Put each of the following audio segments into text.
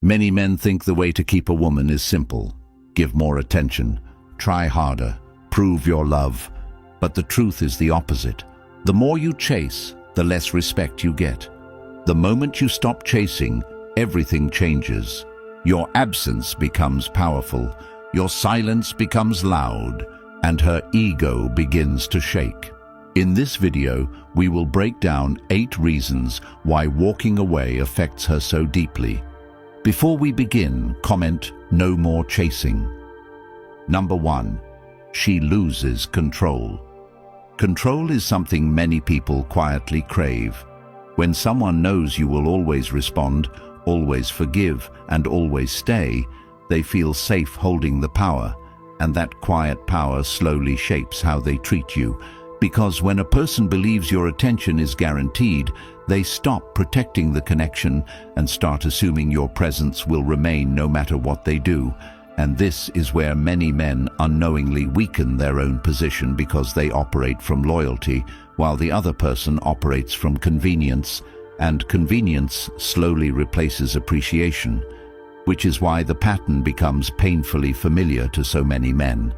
Many men think the way to keep a woman is simple. Give more attention, try harder, prove your love. But the truth is the opposite. The more you chase, the less respect you get. The moment you stop chasing, everything changes. Your absence becomes powerful, your silence becomes loud, and her ego begins to shake. In this video, we will break down 8 reasons why walking away affects her so deeply. Before we begin, comment, "No more chasing." Number 1. She loses control. Control is something many people quietly crave. When someone knows you will always respond, always forgive, and always stay, they feel safe holding the power, and that quiet power slowly shapes how they treat you. Because when a person believes your attention is guaranteed, they stop protecting the connection and start assuming your presence will remain no matter what they do. And this is where many men unknowingly weaken their own position because they operate from loyalty, while the other person operates from convenience, and convenience slowly replaces appreciation, which is why the pattern becomes painfully familiar to so many men.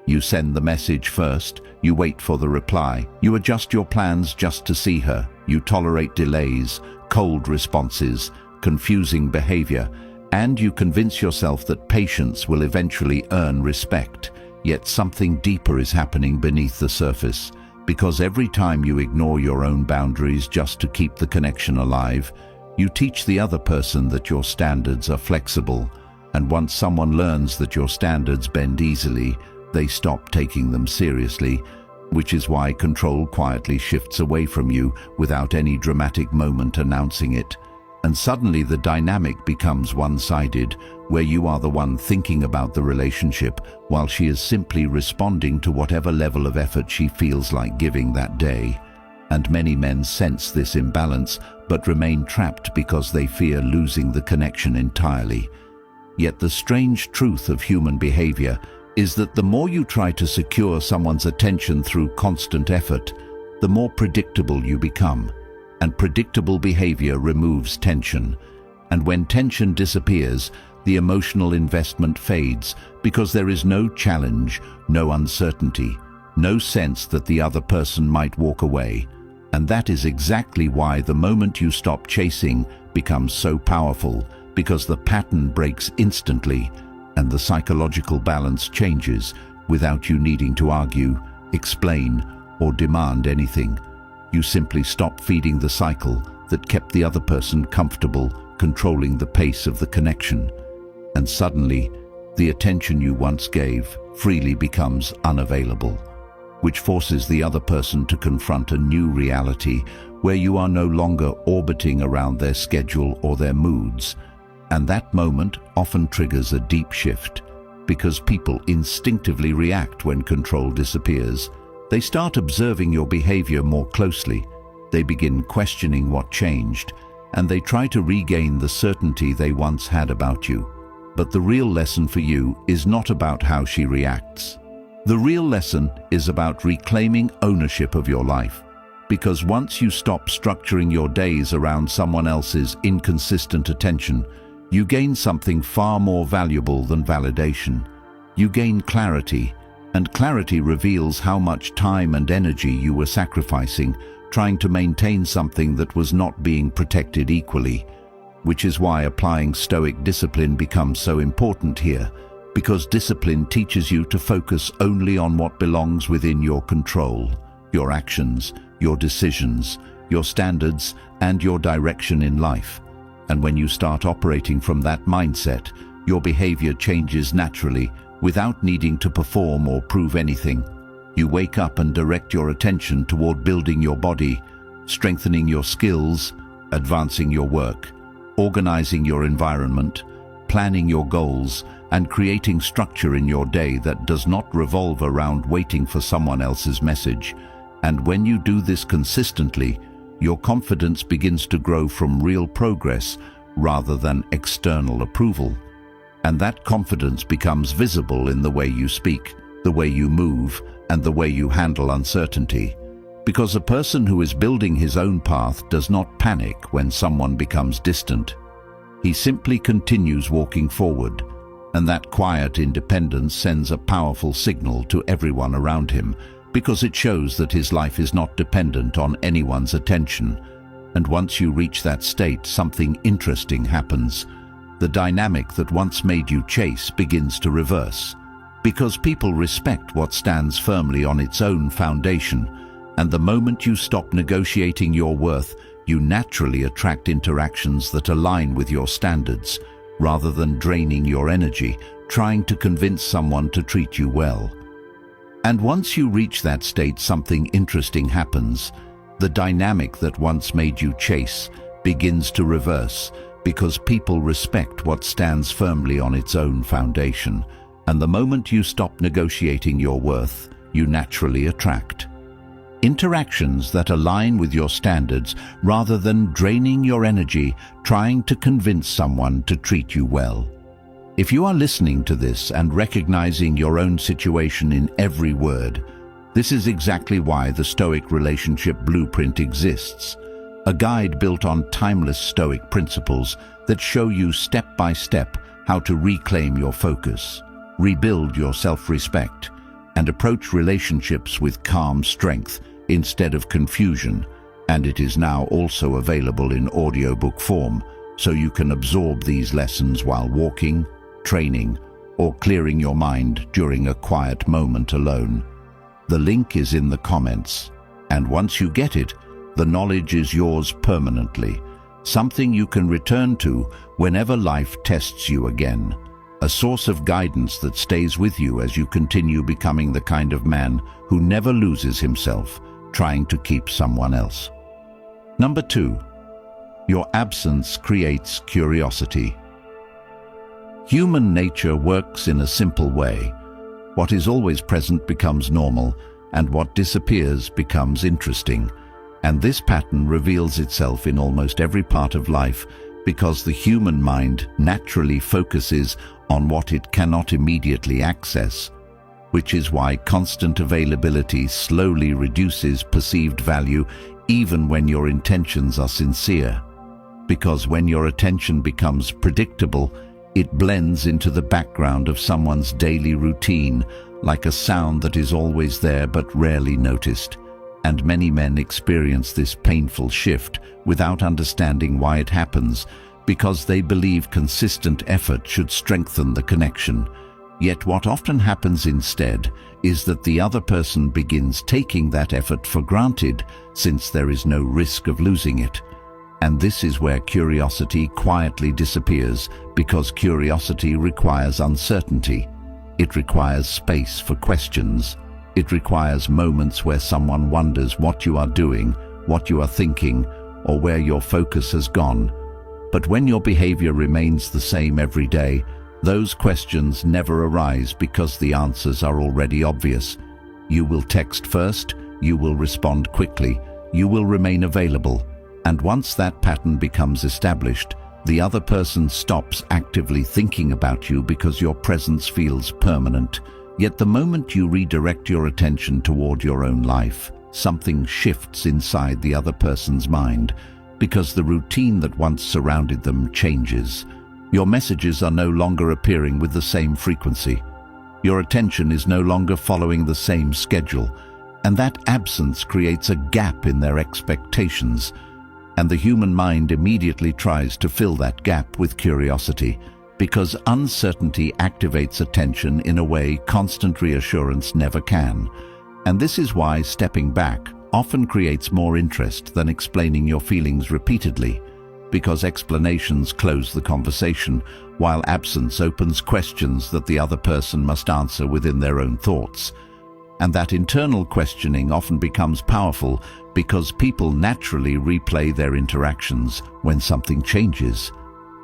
You send the message first, you wait for the reply, you adjust your plans just to see her, you tolerate delays, cold responses, confusing behavior, and you convince yourself that patience will eventually earn respect. Yet something deeper is happening beneath the surface, because every time you ignore your own boundaries just to keep the connection alive, you teach the other person that your standards are flexible, and once someone learns that your standards bend easily, they stop taking them seriously, which is why control quietly shifts away from you without any dramatic moment announcing it. And suddenly the dynamic becomes one-sided, where you are the one thinking about the relationship, while she is simply responding to whatever level of effort she feels like giving that day. And many men sense this imbalance, but remain trapped because they fear losing the connection entirely. Yet the strange truth of human behavior is that the more you try to secure someone's attention through constant effort, the more predictable you become. And predictable behavior removes tension. And when tension disappears, the emotional investment fades because there is no challenge, no uncertainty, no sense that the other person might walk away. And that is exactly why the moment you stop chasing becomes so powerful, because the pattern breaks instantly and the psychological balance changes without you needing to argue, explain, or demand anything. You simply stop feeding the cycle that kept the other person comfortable, controlling the pace of the connection. And suddenly, the attention you once gave freely becomes unavailable, which forces the other person to confront a new reality where you are no longer orbiting around their schedule or their moods. And that moment often triggers a deep shift, because people instinctively react when control disappears. They start observing your behavior more closely, they begin questioning what changed, and they try to regain the certainty they once had about you. But the real lesson for you is not about how she reacts. The real lesson is about reclaiming ownership of your life. Because once you stop structuring your days around someone else's inconsistent attention, you gain something far more valuable than validation. You gain clarity, and clarity reveals how much time and energy you were sacrificing trying to maintain something that was not being protected equally. Which is why applying Stoic discipline becomes so important here, because discipline teaches you to focus only on what belongs within your control, your actions, your decisions, your standards, and your direction in life. And when you start operating from that mindset, your behavior changes naturally without needing to perform or prove anything. You wake up and direct your attention toward building your body, strengthening your skills, advancing your work, organizing your environment, planning your goals, and creating structure in your day that does not revolve around waiting for someone else's message. And when you do this consistently, your confidence begins to grow from real progress rather than external approval. And that confidence becomes visible in the way you speak, the way you move, and the way you handle uncertainty. Because a person who is building his own path does not panic when someone becomes distant. He simply continues walking forward, and that quiet independence sends a powerful signal to everyone around him, because it shows that his life is not dependent on anyone's attention. And once you reach that state, something interesting happens. The dynamic that once made you chase begins to reverse, because people respect what stands firmly on its own foundation, and the moment you stop negotiating your worth, you naturally attract interactions that align with your standards, rather than draining your energy, trying to convince someone to treat you well. And once you reach that state, something interesting happens. The dynamic that once made you chase begins to reverse, because people respect what stands firmly on its own foundation, and the moment you stop negotiating your worth, you naturally attract interactions that align with your standards, rather than draining your energy trying to convince someone to treat you well. If you are listening to this and recognizing your own situation in every word, this is exactly why the Stoic Relationship Blueprint exists, a guide built on timeless Stoic principles that show you step by step how to reclaim your focus, rebuild your self-respect, and approach relationships with calm strength instead of confusion. And it is now also available in audiobook form, so you can absorb these lessons while walking, training, or clearing your mind during a quiet moment alone. The link is in the comments, and once you get it, the knowledge is yours permanently, something you can return to whenever life tests you again, a source of guidance that stays with you as you continue becoming the kind of man who never loses himself trying to keep someone else. Number 2, your absence creates curiosity. Human nature works in a simple way. What is always present becomes normal, and what disappears becomes interesting. And this pattern reveals itself in almost every part of life, because the human mind naturally focuses on what it cannot immediately access, which is why constant availability slowly reduces perceived value even when your intentions are sincere. Because when your attention becomes predictable, it blends into the background of someone's daily routine, like a sound that is always there but rarely noticed. And many men experience this painful shift without understanding why it happens, because they believe consistent effort should strengthen the connection. Yet what often happens instead is that the other person begins taking that effort for granted, since there is no risk of losing it. And this is where curiosity quietly disappears, because curiosity requires uncertainty. It requires space for questions. It requires moments where someone wonders what you are doing, what you are thinking, or where your focus has gone. But when your behavior remains the same every day, those questions never arise because the answers are already obvious. You will text first, you will respond quickly, you will remain available. And once that pattern becomes established, the other person stops actively thinking about you because your presence feels permanent. Yet the moment you redirect your attention toward your own life, something shifts inside the other person's mind, because the routine that once surrounded them changes. Your messages are no longer appearing with the same frequency. Your attention is no longer following the same schedule, and that absence creates a gap in their expectations. And the human mind immediately tries to fill that gap with curiosity, because uncertainty activates attention in a way constant reassurance never can. And this is why stepping back often creates more interest than explaining your feelings repeatedly, because explanations close the conversation, while absence opens questions that the other person must answer within their own thoughts. And that internal questioning often becomes powerful because people naturally replay their interactions when something changes.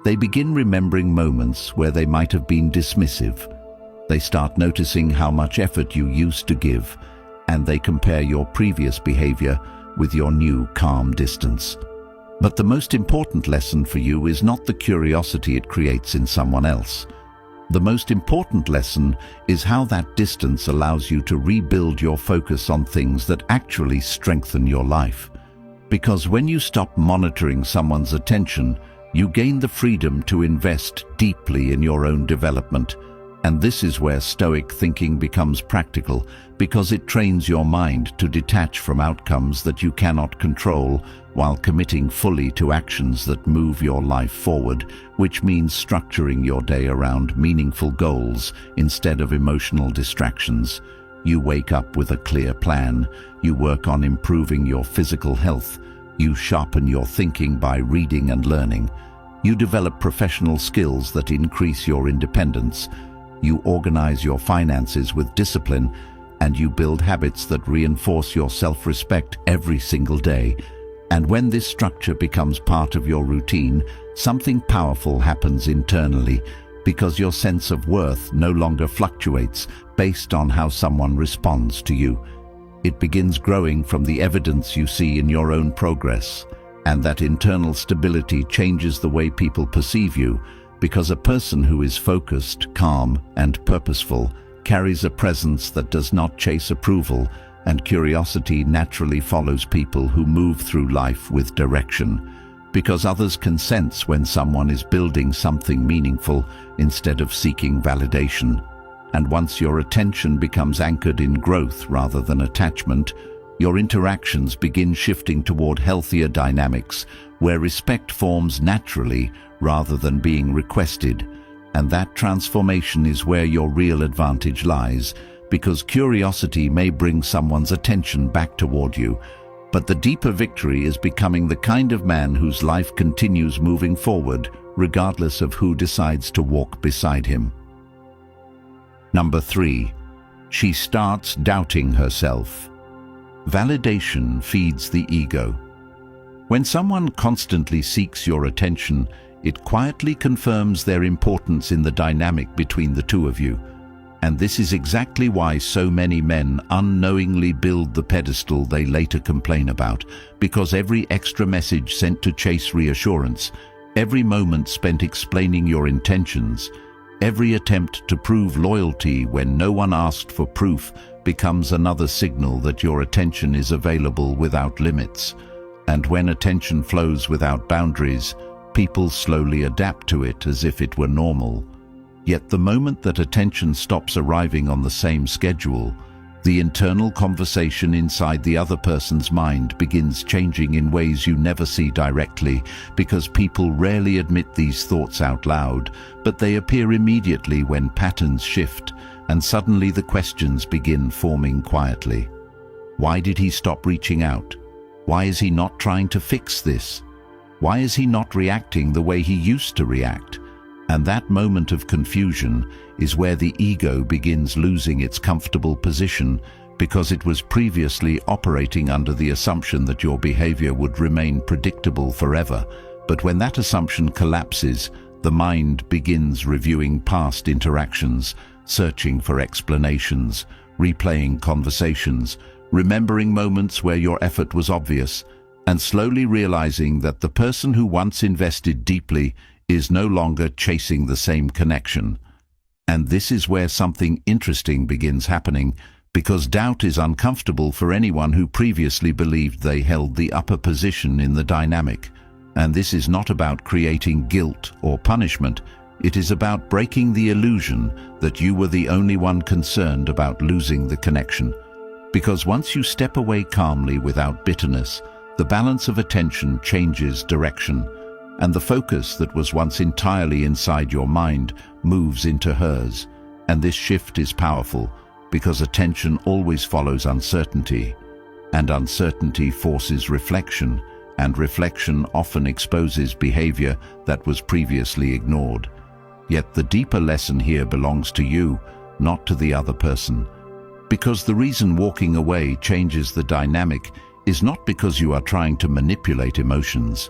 They begin remembering moments where they might have been dismissive. They start noticing how much effort you used to give, and they compare your previous behavior with your new calm distance. But the most important lesson for you is not the curiosity it creates in someone else. The most important lesson is how that distance allows you to rebuild your focus on things that actually strengthen your life. Because when you stop monitoring someone's attention, You gain the freedom to invest deeply in your own development. And this is where Stoic thinking becomes practical, because it trains your mind to detach from outcomes that you cannot control while committing fully to actions that move your life forward, which means structuring your day around meaningful goals instead of emotional distractions. You wake up with a clear plan. You work on improving your physical health. You sharpen your thinking by reading and learning. You develop professional skills that increase your independence. You organize your finances with discipline, and you build habits that reinforce your self-respect every single day. And when this structure becomes part of your routine, something powerful happens internally, because your sense of worth no longer fluctuates based on how someone responds to you. It begins growing from the evidence you see in your own progress, and that internal stability changes the way people perceive you, because a person who is focused, calm, and purposeful carries a presence that does not chase approval, and curiosity naturally follows people who move through life with direction, because others can sense when someone is building something meaningful instead of seeking validation. And once your attention becomes anchored in growth rather than attachment, your interactions begin shifting toward healthier dynamics, where respect forms naturally rather than being requested. And that transformation is where your real advantage lies, because curiosity may bring someone's attention back toward you, but the deeper victory is becoming the kind of man whose life continues moving forward, regardless of who decides to walk beside him. Number 3. She starts doubting herself. Validation feeds the ego. When someone constantly seeks your attention, it quietly confirms their importance in the dynamic between the two of you. And this is exactly why so many men unknowingly build the pedestal they later complain about, because every extra message sent to chase reassurance, every moment spent explaining your intentions, every attempt to prove loyalty when no one asked for proof becomes another signal that your attention is available without limits. And when attention flows without boundaries, people slowly adapt to it as if it were normal. Yet the moment that attention stops arriving on the same schedule, the internal conversation inside the other person's mind begins changing in ways you never see directly, because people rarely admit these thoughts out loud, but they appear immediately when patterns shift, and suddenly the questions begin forming quietly. Why did he stop reaching out? Why is he not trying to fix this? Why is he not reacting the way he used to react? And that moment of confusion is where the ego begins losing its comfortable position, because it was previously operating under the assumption that your behavior would remain predictable forever. But when that assumption collapses, the mind begins reviewing past interactions, searching for explanations, replaying conversations, remembering moments where your effort was obvious, and slowly realizing that the person who once invested deeply is no longer chasing the same connection. And this is where something interesting begins happening, because doubt is uncomfortable for anyone who previously believed they held the upper position in the dynamic. And this is not about creating guilt or punishment. It is about breaking the illusion that you were the only one concerned about losing the connection. Because once you step away calmly without bitterness, the balance of attention changes direction, and the focus that was once entirely inside your mind moves into hers. And this shift is powerful, because attention always follows uncertainty, and uncertainty forces reflection, and reflection often exposes behavior that was previously ignored. Yet the deeper lesson here belongs to you, not to the other person. Because the reason walking away changes the dynamic is not because you are trying to manipulate emotions,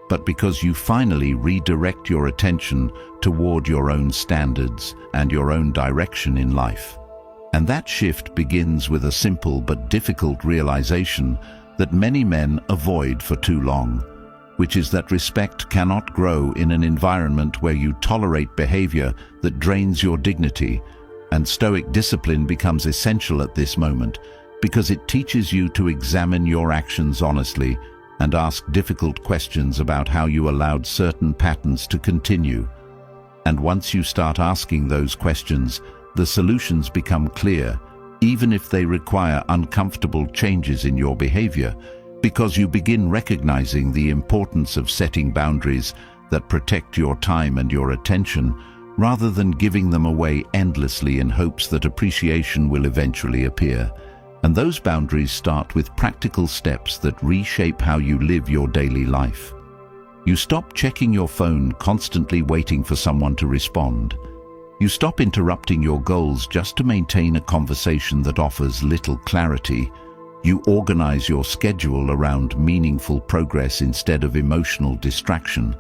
but because you finally redirect your attention toward your own standards and your own direction in life. And that shift begins with a simple but difficult realization that many men avoid for too long, which is that respect cannot grow in an environment where you tolerate behavior that drains your dignity. And Stoic discipline becomes essential at this moment, because it teaches you to examine your actions honestly, and ask difficult questions about how you allowed certain patterns to continue. And once you start asking those questions, the solutions become clear, even if they require uncomfortable changes in your behavior, because you begin recognizing the importance of setting boundaries that protect your time and your attention, rather than giving them away endlessly in hopes that appreciation will eventually appear. And those boundaries start with practical steps that reshape how you live your daily life. You stop checking your phone, constantly waiting for someone to respond. You stop interrupting your goals just to maintain a conversation that offers little clarity. You organize your schedule around meaningful progress instead of emotional distraction.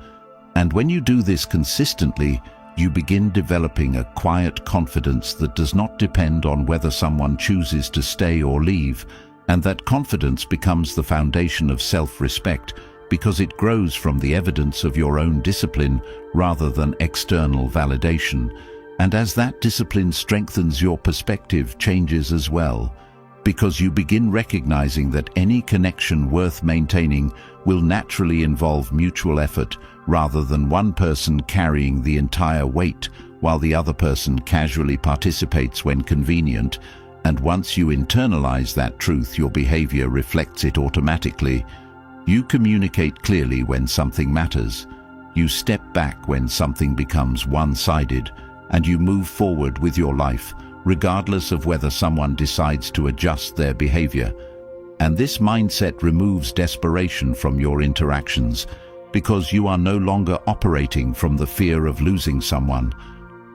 And when you do this consistently, you begin developing a quiet confidence that does not depend on whether someone chooses to stay or leave, and that confidence becomes the foundation of self-respect because it grows from the evidence of your own discipline rather than external validation. And as that discipline strengthens, your perspective changes as well, because you begin recognizing that any connection worth maintaining will naturally involve mutual effort rather than one person carrying the entire weight while the other person casually participates when convenient. And once you internalize that truth, your behavior reflects it automatically. You communicate clearly when something matters. You step back when something becomes one-sided, and you move forward with your life, regardless of whether someone decides to adjust their behavior. And this mindset removes desperation from your interactions, because you are no longer operating from the fear of losing someone.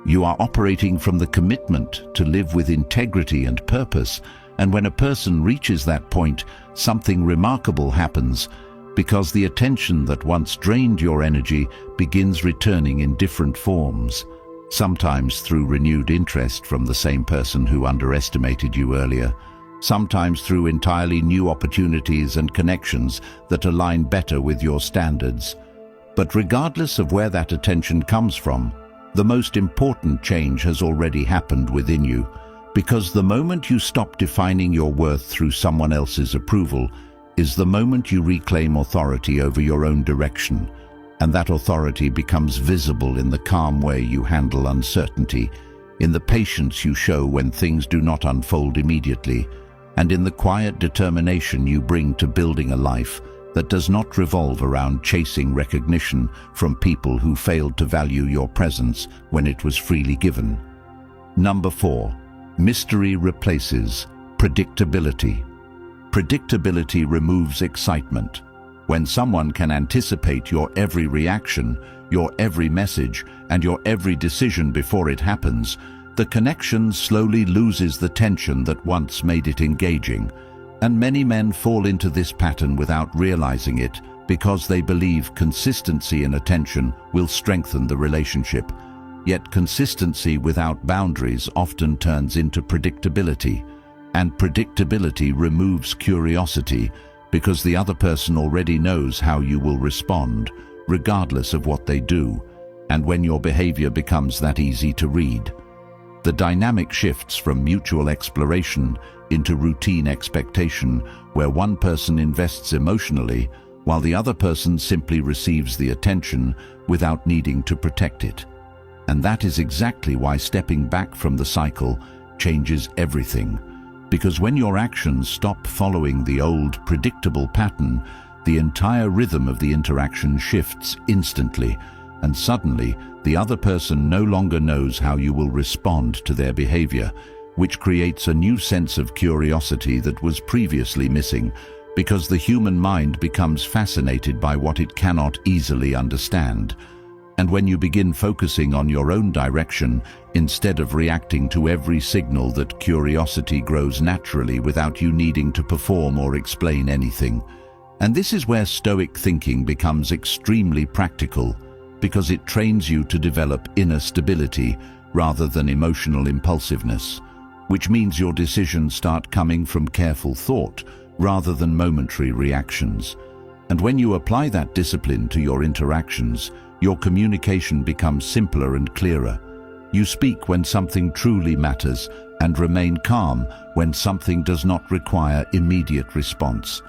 You are operating from the commitment to live with integrity and purpose. And when a person reaches that point, something remarkable happens, because the attention that once drained your energy begins returning in different forms. Sometimes through renewed interest from the same person who underestimated you earlier, sometimes through entirely new opportunities and connections that align better with your standards. But regardless of where that attention comes from, the most important change has already happened within you, because the moment you stop defining your worth through someone else's approval is the moment you reclaim authority over your own direction. And that authority becomes visible in the calm way you handle uncertainty, in the patience you show when things do not unfold immediately, and in the quiet determination you bring to building a life that does not revolve around chasing recognition from people who failed to value your presence when it was freely given. Number 4. Mystery replaces predictability. Predictability removes excitement. When someone can anticipate your every reaction, your every message, and your every decision before it happens, the connection slowly loses the tension that once made it engaging. And many men fall into this pattern without realizing it, because they believe consistency in attention will strengthen the relationship. Yet consistency without boundaries often turns into predictability, and predictability removes curiosity, because the other person already knows how you will respond, regardless of what they do. And when your behavior becomes that easy to read, the dynamic shifts from mutual exploration into routine expectation, where one person invests emotionally, while the other person simply receives the attention without needing to protect it. And that is exactly why stepping back from the cycle changes everything. Because when your actions stop following the old, predictable pattern, the entire rhythm of the interaction shifts instantly, and suddenly the other person no longer knows how you will respond to their behavior, which creates a new sense of curiosity that was previously missing, because the human mind becomes fascinated by what it cannot easily understand. And when you begin focusing on your own direction, instead of reacting to every signal, that curiosity grows naturally without you needing to perform or explain anything. And this is where Stoic thinking becomes extremely practical, because it trains you to develop inner stability rather than emotional impulsiveness, which means your decisions start coming from careful thought rather than momentary reactions. And when you apply that discipline to your interactions, your communication becomes simpler and clearer. You speak when something truly matters and remain calm when something does not require immediate response.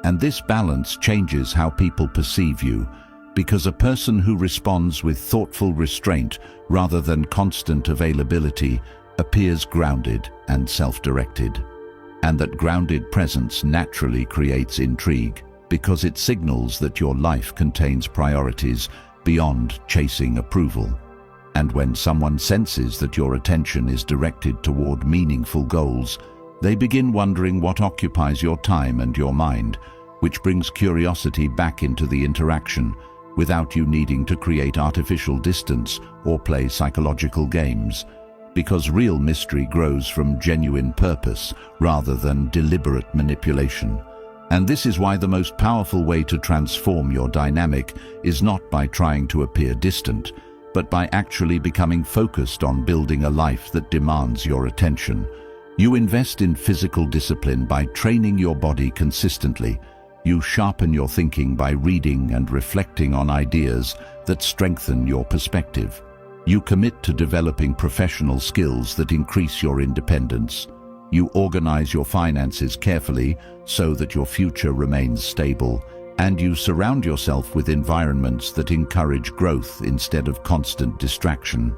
And this balance changes how people perceive you, because a person who responds with thoughtful restraint rather than constant availability appears grounded and self-directed. And that grounded presence naturally creates intrigue, because it signals that your life contains priorities beyond chasing approval. And when someone senses that your attention is directed toward meaningful goals, they begin wondering what occupies your time and your mind, which brings curiosity back into the interaction without you needing to create artificial distance or play psychological games, because real mystery grows from genuine purpose rather than deliberate manipulation. And this is why the most powerful way to transform your dynamic is not by trying to appear distant, but by actually becoming focused on building a life that demands your attention. You invest in physical discipline by training your body consistently. You sharpen your thinking by reading and reflecting on ideas that strengthen your perspective. You commit to developing professional skills that increase your independence. You organize your finances carefully so that your future remains stable, and you surround yourself with environments that encourage growth instead of constant distraction.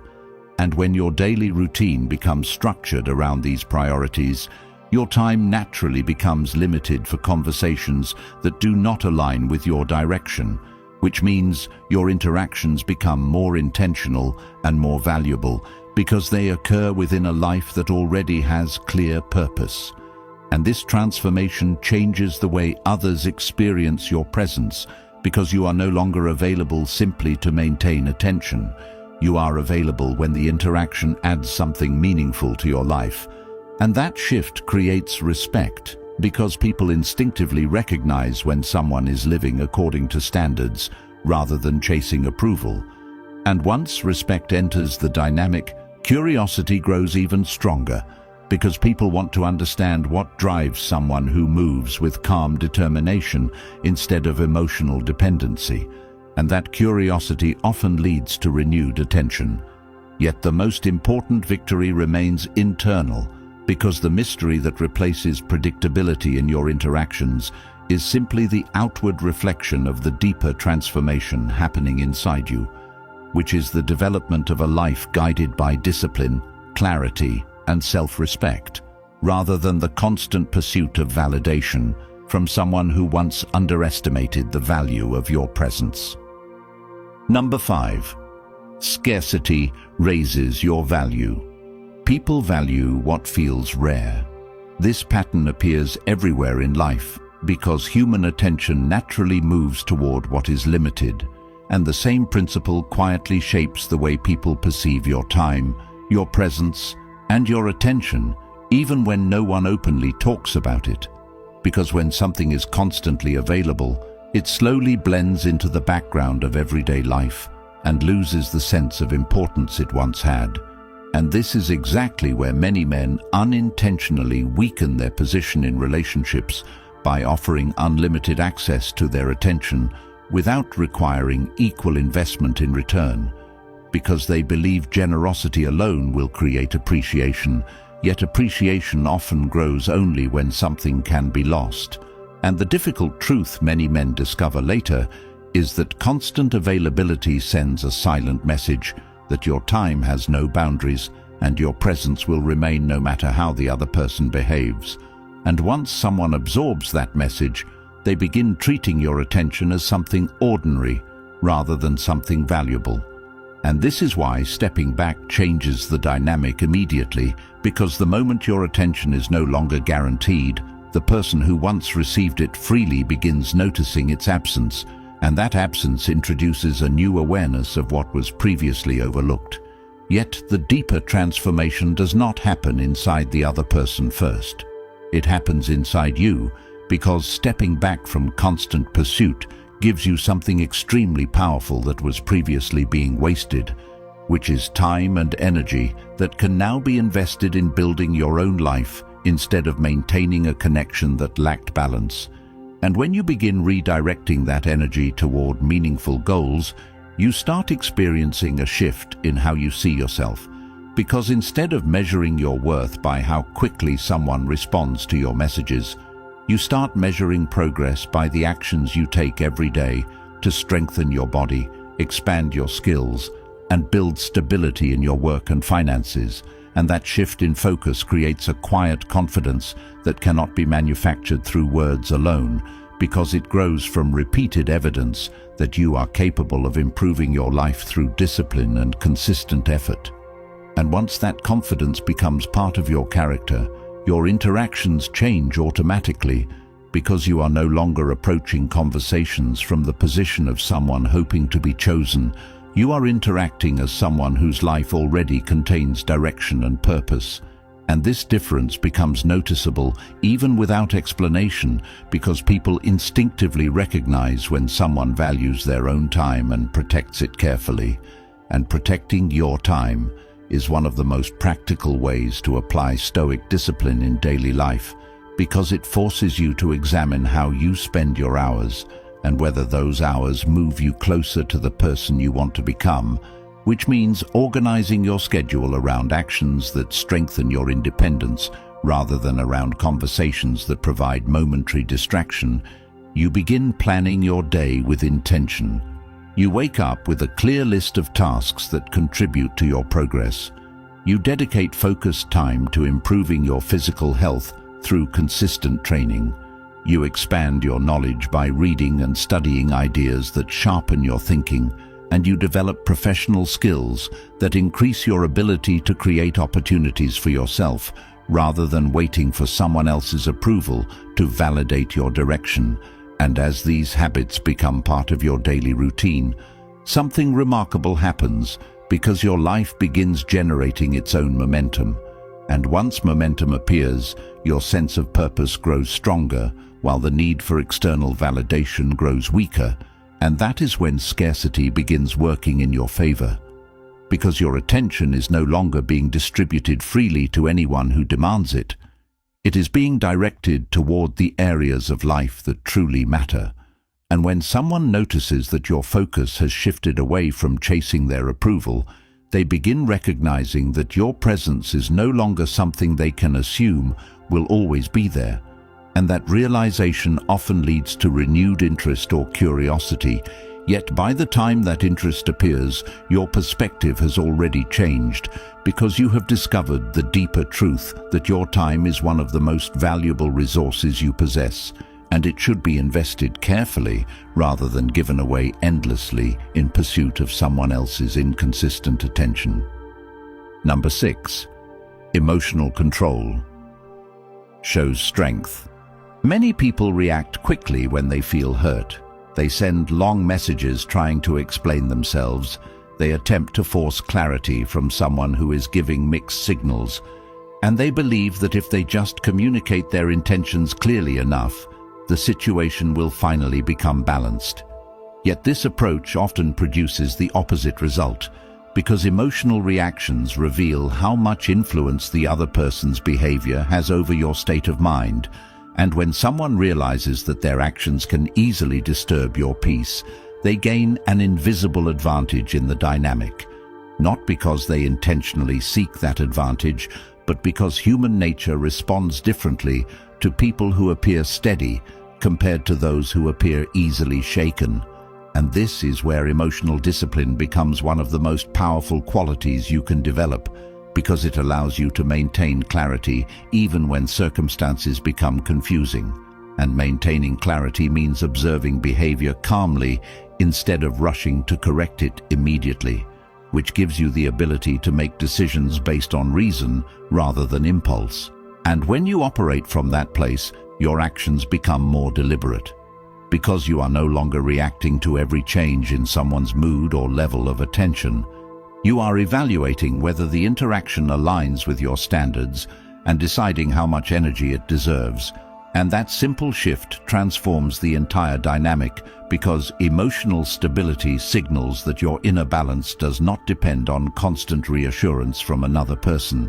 And when your daily routine becomes structured around these priorities, your time naturally becomes limited for conversations that do not align with your direction, which means your interactions become more intentional and more valuable because they occur within a life that already has clear purpose. And this transformation changes the way others experience your presence, because you are no longer available simply to maintain attention. You are available when the interaction adds something meaningful to your life. And that shift creates respect, because people instinctively recognize when someone is living according to standards rather than chasing approval. And once respect enters the dynamic, curiosity grows even stronger, because people want to understand what drives someone who moves with calm determination instead of emotional dependency. And that curiosity often leads to renewed attention. Yet the most important victory remains internal, because the mystery that replaces predictability in your interactions is simply the outward reflection of the deeper transformation happening inside you, which is the development of a life guided by discipline, clarity, and self-respect, rather than the constant pursuit of validation from someone who once underestimated the value of your presence. Number 5. Scarcity raises your value. People value what feels rare. This pattern appears everywhere in life because human attention naturally moves toward what is limited, and the same principle quietly shapes the way people perceive your time, your presence, and your attention, even when no one openly talks about it. Because when something is constantly available, it slowly blends into the background of everyday life and loses the sense of importance it once had. And this is exactly where many men unintentionally weaken their position in relationships by offering unlimited access to their attention without requiring equal investment in return, because they believe generosity alone will create appreciation, yet appreciation often grows only when something can be lost. And the difficult truth many men discover later is that constant availability sends a silent message that your time has no boundaries and your presence will remain no matter how the other person behaves. And once someone absorbs that message, they begin treating your attention as something ordinary rather than something valuable. And this is why stepping back changes the dynamic immediately, because the moment your attention is no longer guaranteed, the person who once received it freely begins noticing its absence, and that absence introduces a new awareness of what was previously overlooked. Yet the deeper transformation does not happen inside the other person first. It happens inside you, because stepping back from constant pursuit gives you something extremely powerful that was previously being wasted, which is time and energy that can now be invested in building your own life instead of maintaining a connection that lacked balance. And when you begin redirecting that energy toward meaningful goals, you start experiencing a shift in how you see yourself, because instead of measuring your worth by how quickly someone responds to your messages, You start measuring progress by the actions you take every day to strengthen your body, expand your skills, and build stability in your work and finances. And that shift in focus creates a quiet confidence that cannot be manufactured through words alone, because it grows from repeated evidence that you are capable of improving your life through discipline and consistent effort. And once that confidence becomes part of your character, your interactions change automatically, because you are no longer approaching conversations from the position of someone hoping to be chosen. You are interacting as someone whose life already contains direction and purpose. And this difference becomes noticeable even without explanation, because people instinctively recognize when someone values their own time and protects it carefully. And protecting your time is one of the most practical ways to apply Stoic discipline in daily life, because it forces you to examine how you spend your hours and whether those hours move you closer to the person you want to become, which means organizing your schedule around actions that strengthen your independence rather than around conversations that provide momentary distraction. You begin planning your day with intention. You wake up with a clear list of tasks that contribute to your progress. You dedicate focused time to improving your physical health through consistent training. You expand your knowledge by reading and studying ideas that sharpen your thinking, and you develop professional skills that increase your ability to create opportunities for yourself rather than waiting for someone else's approval to validate your direction. And as these habits become part of your daily routine, something remarkable happens, because your life begins generating its own momentum. And once momentum appears, your sense of purpose grows stronger, while the need for external validation grows weaker. And that is when scarcity begins working in your favor, because your attention is no longer being distributed freely to anyone who demands it. It is being directed toward the areas of life that truly matter. And when someone notices that your focus has shifted away from chasing their approval, they begin recognizing that your presence is no longer something they can assume will always be there. And that realization often leads to renewed interest or curiosity. Yet by the time that interest appears, your perspective has already changed, because you have discovered the deeper truth that your time is one of the most valuable resources you possess, and it should be invested carefully rather than given away endlessly in pursuit of someone else's inconsistent attention. Number 6. Emotional control shows strength. Many people react quickly when they feel hurt. They send long messages trying to explain themselves. They attempt to force clarity from someone who is giving mixed signals. And they believe that if they just communicate their intentions clearly enough, the situation will finally become balanced. Yet this approach often produces the opposite result, because emotional reactions reveal how much influence the other person's behavior has over your state of mind. And when someone realizes that their actions can easily disturb your peace, they gain an invisible advantage in the dynamic. Not because they intentionally seek that advantage, but because human nature responds differently to people who appear steady compared to those who appear easily shaken. And this is where emotional discipline becomes one of the most powerful qualities you can develop, because it allows you to maintain clarity even when circumstances become confusing. And maintaining clarity means observing behavior calmly instead of rushing to correct it immediately, which gives you the ability to make decisions based on reason rather than impulse. And when you operate from that place, your actions become more deliberate, because you are no longer reacting to every change in someone's mood or level of attention. You are evaluating whether the interaction aligns with your standards and deciding how much energy it deserves. And that simple shift transforms the entire dynamic, because emotional stability signals that your inner balance does not depend on constant reassurance from another person.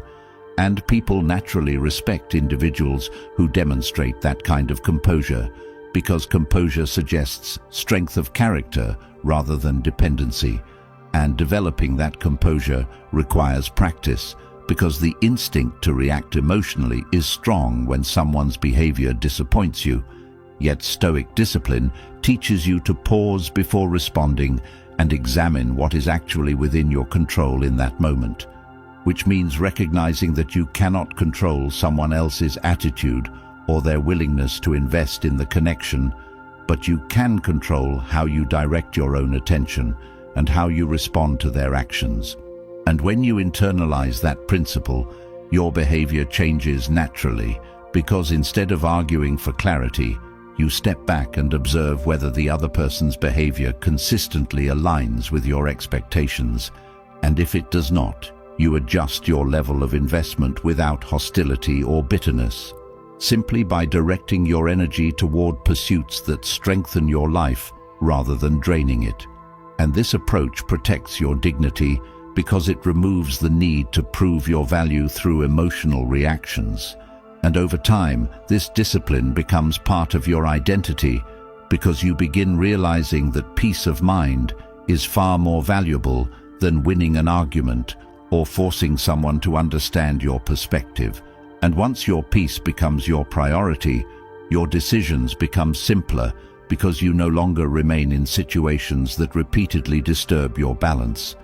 And people naturally respect individuals who demonstrate that kind of composure, because composure suggests strength of character rather than dependency. And developing that composure requires practice, because the instinct to react emotionally is strong when someone's behavior disappoints you. Yet stoic discipline teaches you to pause before responding and examine what is actually within your control in that moment, which means recognizing that you cannot control someone else's attitude or their willingness to invest in the connection, but you can control how you direct your own attention and how you respond to their actions. And when you internalize that principle, your behavior changes naturally, because instead of arguing for clarity, you step back and observe whether the other person's behavior consistently aligns with your expectations. And if it does not, you adjust your level of investment without hostility or bitterness, simply by directing your energy toward pursuits that strengthen your life rather than draining it. And this approach protects your dignity because it removes the need to prove your value through emotional reactions. And over time, this discipline becomes part of your identity because you begin realizing that peace of mind is far more valuable than winning an argument or forcing someone to understand your perspective. And once your peace becomes your priority, your decisions become simpler because you no longer remain in situations that repeatedly disturb your balance.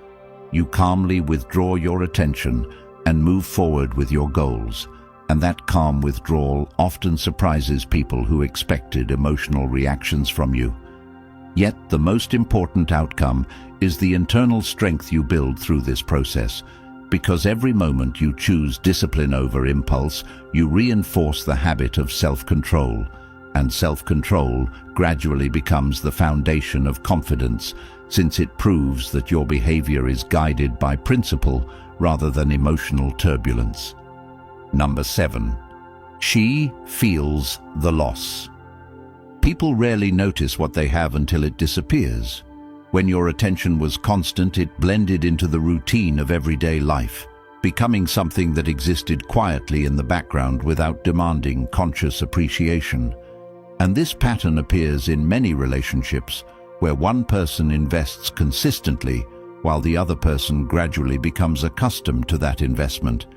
You calmly withdraw your attention and move forward with your goals. And that calm withdrawal often surprises people who expected emotional reactions from you. Yet the most important outcome is the internal strength you build through this process, because every moment you choose discipline over impulse, you reinforce the habit of self-control, and self-control gradually becomes the foundation of confidence, since it proves that your behavior is guided by principle rather than emotional turbulence. Number 7. She feels the loss. People rarely notice what they have until it disappears. When your attention was constant, it blended into the routine of everyday life, becoming something that existed quietly in the background without demanding conscious appreciation. And this pattern appears in many relationships, where one person invests consistently while the other person gradually becomes accustomed to that investment.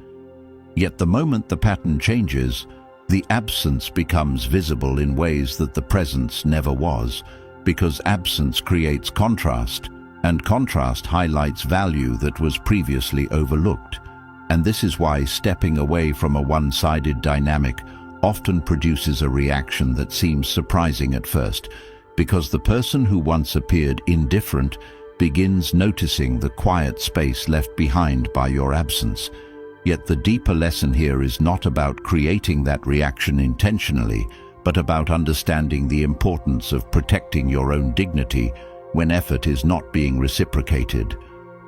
Yet the moment the pattern changes, the absence becomes visible in ways that the presence never was, because absence creates contrast, and contrast highlights value that was previously overlooked. And this is why stepping away from a one-sided dynamic often produces a reaction that seems surprising at first, because the person who once appeared indifferent begins noticing the quiet space left behind by your absence. Yet the deeper lesson here is not about creating that reaction intentionally, but about understanding the importance of protecting your own dignity when effort is not being reciprocated.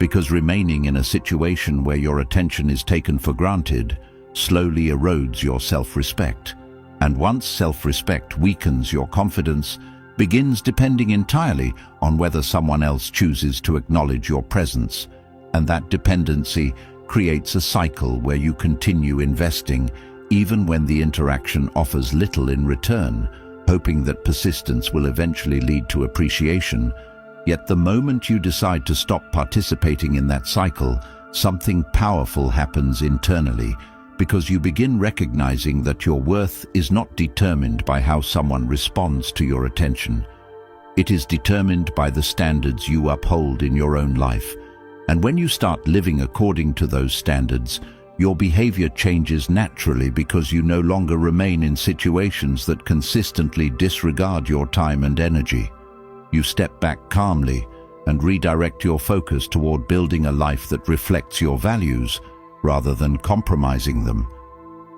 Because remaining in a situation where your attention is taken for granted slowly erodes your self-respect. And once self-respect weakens, your confidence begins depending entirely on whether someone else chooses to acknowledge your presence. And that dependency creates a cycle where you continue investing even when the interaction offers little in return, hoping that persistence will eventually lead to appreciation. Yet the moment you decide to stop participating in that cycle, something powerful happens internally, because you begin recognizing that your worth is not determined by how someone responds to your attention. It is determined by the standards you uphold in your own life. And when you start living according to those standards, your behavior changes naturally because you no longer remain in situations that consistently disregard your time and energy. You step back calmly and redirect your focus toward building a life that reflects your values rather than compromising them.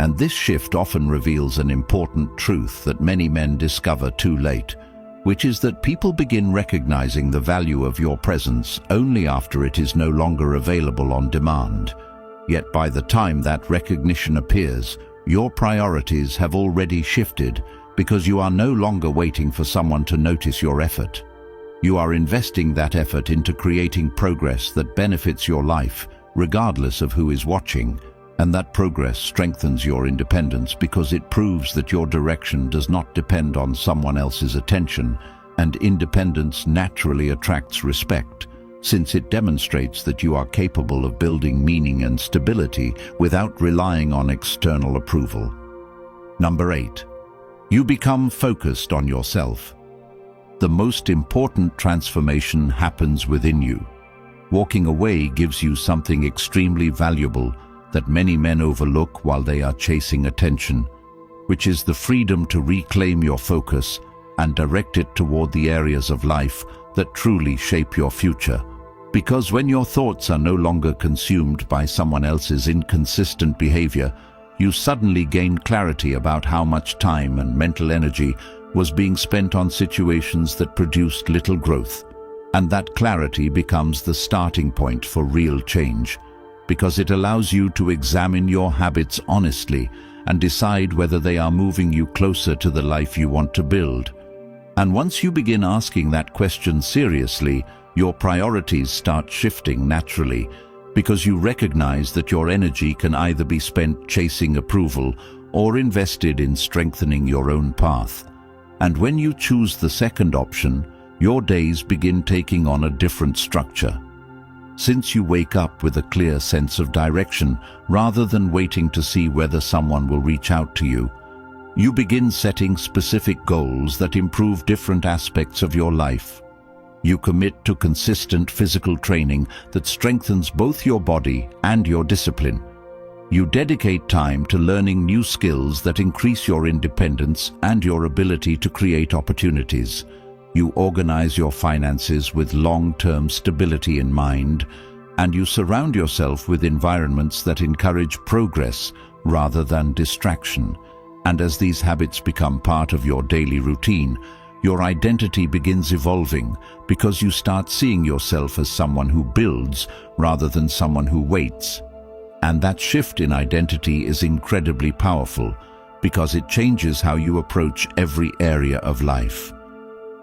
And this shift often reveals an important truth that many men discover too late, which is that people begin recognizing the value of your presence only after it is no longer available on demand. Yet by the time that recognition appears, your priorities have already shifted because you are no longer waiting for someone to notice your effort. You are investing that effort into creating progress that benefits your life, regardless of who is watching, and that progress strengthens your independence because it proves that your direction does not depend on someone else's attention, and independence naturally attracts respect, since it demonstrates that you are capable of building meaning and stability without relying on external approval. Number 8. You become focused on yourself. The most important transformation happens within you. Walking away gives you something extremely valuable that many men overlook while they are chasing attention, which is the freedom to reclaim your focus and direct it toward the areas of life that truly shape your future. Because when your thoughts are no longer consumed by someone else's inconsistent behavior, you suddenly gain clarity about how much time and mental energy was being spent on situations that produced little growth. And that clarity becomes the starting point for real change, because it allows you to examine your habits honestly and decide whether they are moving you closer to the life you want to build. And once you begin asking that question seriously, your priorities start shifting naturally, because you recognize that your energy can either be spent chasing approval or invested in strengthening your own path. And when you choose the second option, your days begin taking on a different structure. Since you wake up with a clear sense of direction, rather than waiting to see whether someone will reach out to you, you begin setting specific goals that improve different aspects of your life. You commit to consistent physical training that strengthens both your body and your discipline. You dedicate time to learning new skills that increase your independence and your ability to create opportunities. You organize your finances with long-term stability in mind, and you surround yourself with environments that encourage progress rather than distraction. And as these habits become part of your daily routine, your identity begins evolving, because you start seeing yourself as someone who builds rather than someone who waits. And that shift in identity is incredibly powerful, because it changes how you approach every area of life.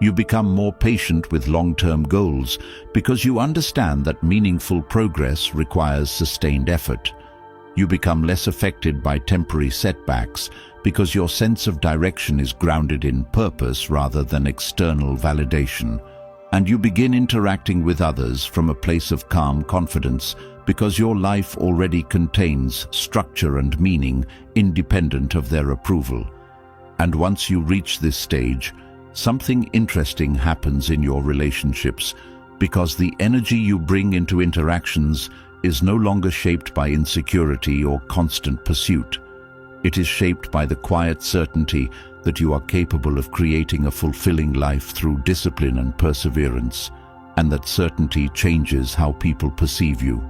You become more patient with long-term goals because you understand that meaningful progress requires sustained effort. You become less affected by temporary setbacks because your sense of direction is grounded in purpose rather than external validation. And you begin interacting with others from a place of calm confidence because your life already contains structure and meaning independent of their approval. And once you reach this stage, something interesting happens in your relationships, because the energy you bring into interactions is no longer shaped by insecurity or constant pursuit. It is shaped by the quiet certainty that you are capable of creating a fulfilling life through discipline and perseverance, and that certainty changes how people perceive you.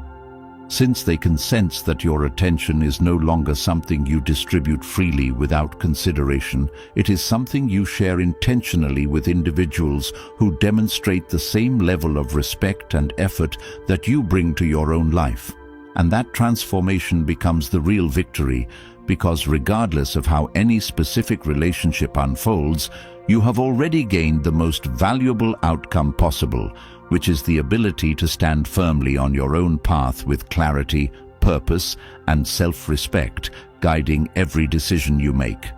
Since they can sense that your attention is no longer something you distribute freely without consideration, it is something you share intentionally with individuals who demonstrate the same level of respect and effort that you bring to your own life. And that transformation becomes the real victory, because regardless of how any specific relationship unfolds, you have already gained the most valuable outcome possible, which is the ability to stand firmly on your own path with clarity, purpose, and self-respect, guiding every decision you make.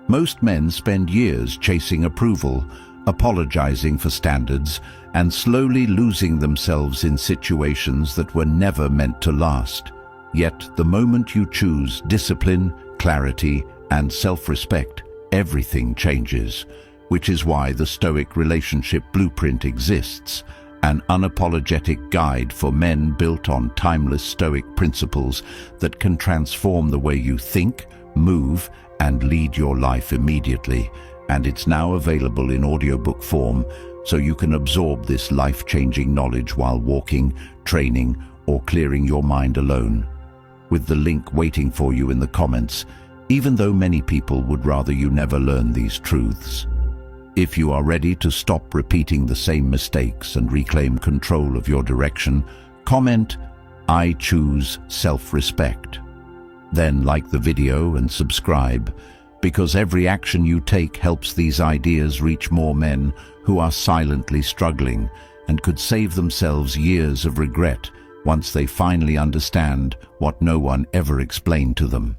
Most men spend years chasing approval, apologizing for standards, and slowly losing themselves in situations that were never meant to last. Yet, the moment you choose discipline, clarity, and self-respect, everything changes, which is why the Stoic relationship blueprint exists, an unapologetic guide for men built on timeless Stoic principles that can transform the way you think, move, and lead your life immediately. And it's now available in audiobook form, so you can absorb this life-changing knowledge while walking, training, or clearing your mind alone. With the link waiting for you in the comments, even though many people would rather you never learn these truths. If you are ready to stop repeating the same mistakes and reclaim control of your direction, comment, "I choose self-respect." Then like the video and subscribe, because every action you take helps these ideas reach more men who are silently struggling and could save themselves years of regret once they finally understand what no one ever explained to them.